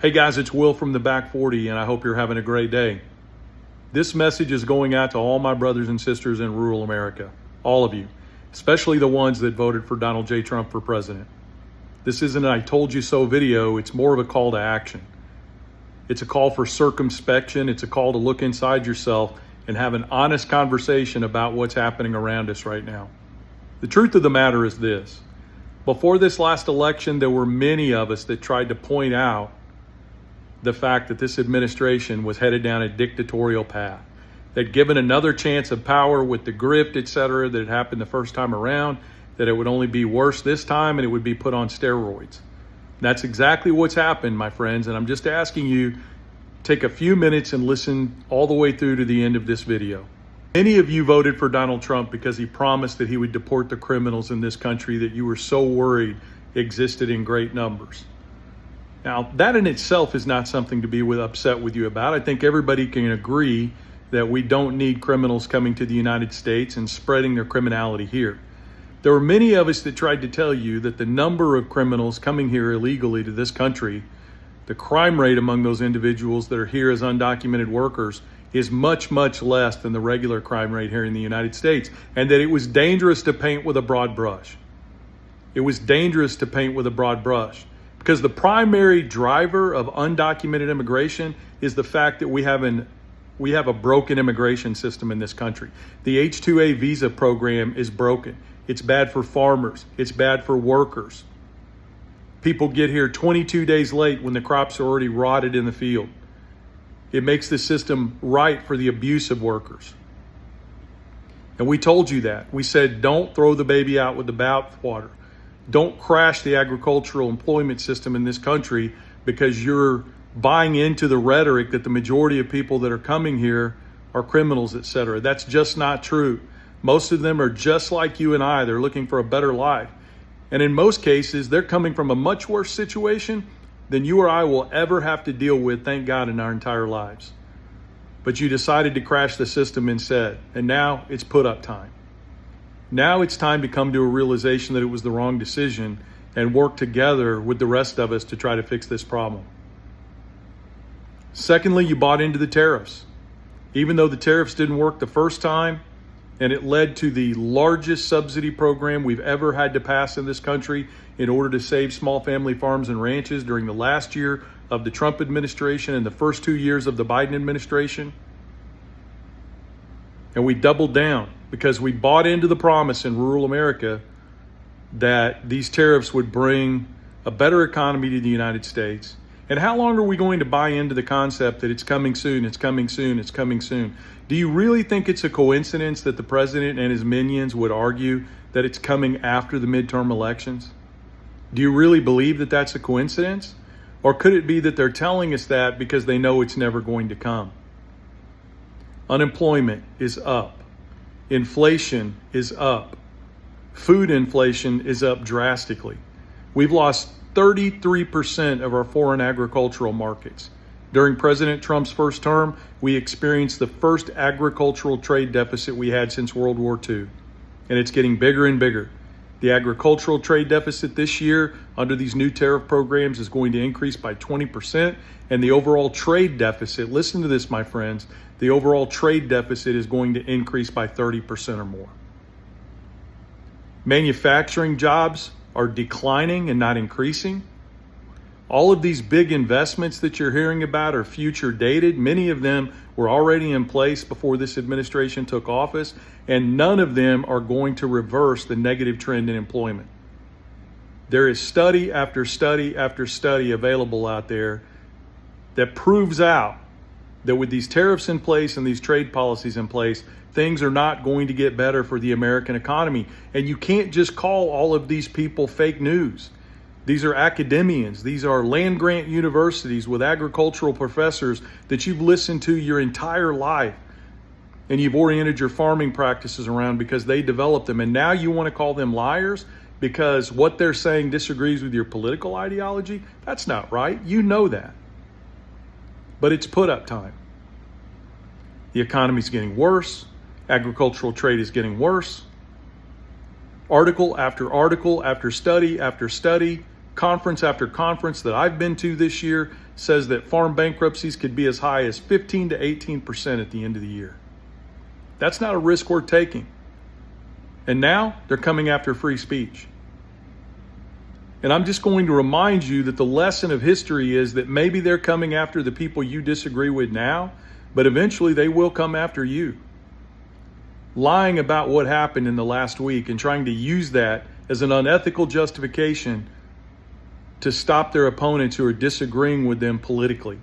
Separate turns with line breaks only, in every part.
Hey guys, it's Will from the Back 40, and I hope you're having a great day. This message is going out to all my brothers and sisters in rural America, all of you, especially the ones that voted for Donald J. Trump for president. This isn't an I told you so video, it's more of a call to action. It's a call for circumspection, it's a call to look inside yourself and have an honest conversation about what's happening around us right now. The truth of the matter is this: before this last election, there were many of us that tried to point out the fact that this administration was headed down a dictatorial path, that given another chance of power with the grift, etc., that had happened the first time around, that it would only be worse this time and it would be put on steroids. That's exactly what's happened, my friends, and I'm just asking you, take a few minutes and listen all the way through to the end of this video. Many of you voted for Donald Trump because he promised that he would deport the criminals in this country that you were so worried existed in great numbers. Now, that in itself is not something to be upset with you about. I think everybody can agree that we don't need criminals coming to the United States and spreading their criminality here. There were many of us that tried to tell you that the number of criminals coming here illegally to this country, the crime rate among those individuals that are here as undocumented workers, is much, much less than the regular crime rate here in the United States, and that it was dangerous to paint with a broad brush. It was dangerous to paint with a broad brush. Because the primary driver of undocumented immigration is the fact that we have a broken immigration system in this country. The H-2A visa program is broken. It's bad for farmers. It's bad for workers. People get here 22 days late when the crops are already rotted in the field. It makes the system ripe for the abuse of workers. And we told you that. We said, don't throw the baby out with the bathwater. Don't crash the agricultural employment system in this country because you're buying into the rhetoric that the majority of people that are coming here are criminals, etc. That's just not true. Most of them are just like you and I. They're looking for a better life. And in most cases, they're coming from a much worse situation than you or I will ever have to deal with, thank God, in our entire lives. But you decided to crash the system instead, and now it's put up time. Now it's time to come to a realization that it was the wrong decision and work together with the rest of us to try to fix this problem. Secondly, you bought into the tariffs. Even though the tariffs didn't work the first time and it led to the largest subsidy program we've ever had to pass in this country in order to save small family farms and ranches during the last year of the Trump administration and the first 2 years of the Biden administration. And we doubled down because we bought into the promise in rural America that these tariffs would bring a better economy to the United States. And how long are we going to buy into the concept that it's coming soon, it's coming soon, it's coming soon? Do you really think it's a coincidence that the president and his minions would argue that it's coming after the midterm elections? Do you really believe that that's a coincidence? Or could it be that they're telling us that because they know it's never going to come? Unemployment is up. Inflation is up. Food inflation is up drastically. We've lost 33% of our foreign agricultural markets. During President Trump's first term, we experienced the first agricultural trade deficit we had since World War II, and it's getting bigger and bigger. The agricultural trade deficit this year under these new tariff programs is going to increase by 20%, and the overall trade deficit, listen to this, my friends, the overall trade deficit is going to increase by 30% or more. Manufacturing jobs are declining and not increasing. All of these big investments that you're hearing about are future dated. Many of them were already in place before this administration took office, and none of them are going to reverse the negative trend in employment. There is study after study after study available out there that proves out that with these tariffs in place and these trade policies in place, things are not going to get better for the American economy. And you can't just call all of these people fake news. These are academians. These are land-grant universities with agricultural professors that you've listened to your entire life. And you've oriented your farming practices around because they developed them. And now you want to call them liars because what they're saying disagrees with your political ideology? That's not right. You know that. But it's put up time. The economy's getting worse. Agricultural trade is getting worse. Article after study after study, conference after conference that I've been to this year says that farm bankruptcies could be as high as 15 to 18% at the end of the year. That's not a risk we're taking. And now they're coming after free speech. And I'm just going to remind you that the lesson of history is that maybe they're coming after the people you disagree with now, but eventually they will come after you. Lying about what happened in the last week and trying to use that as an unethical justification to stop their opponents who are disagreeing with them politically,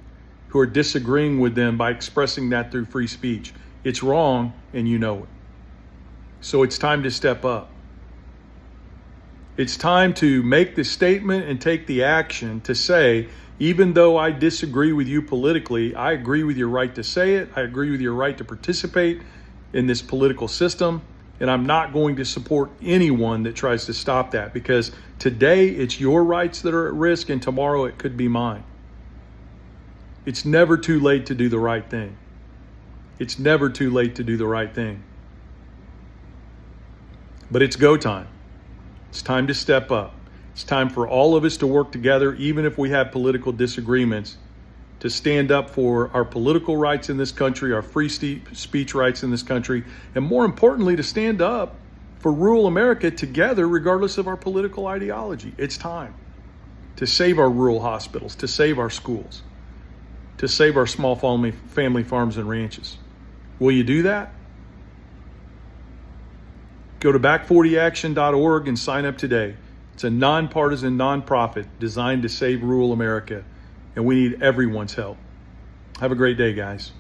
who are disagreeing with them by expressing that through free speech. It's wrong, and you know it. So it's time to step up. It's time to make the statement and take the action to say, even though I disagree with you politically, I agree with your right to say it. I agree with your right to participate in this political system. And I'm not going to support anyone that tries to stop that, because today it's your rights that are at risk and tomorrow it could be mine. It's never too late to do the right thing. It's never too late to do the right thing. But it's go time. It's time to step up. It's time for all of us to work together, even if we have political disagreements, to stand up for our political rights in this country, our free speech rights in this country, and more importantly, to stand up for rural America together, regardless of our political ideology. It's time to save our rural hospitals, to save our schools, to save our small family farms and ranches. Will you do that? Go to back40action.org and sign up today. It's a nonpartisan nonprofit designed to save rural America, and we need everyone's help. Have a great day, guys.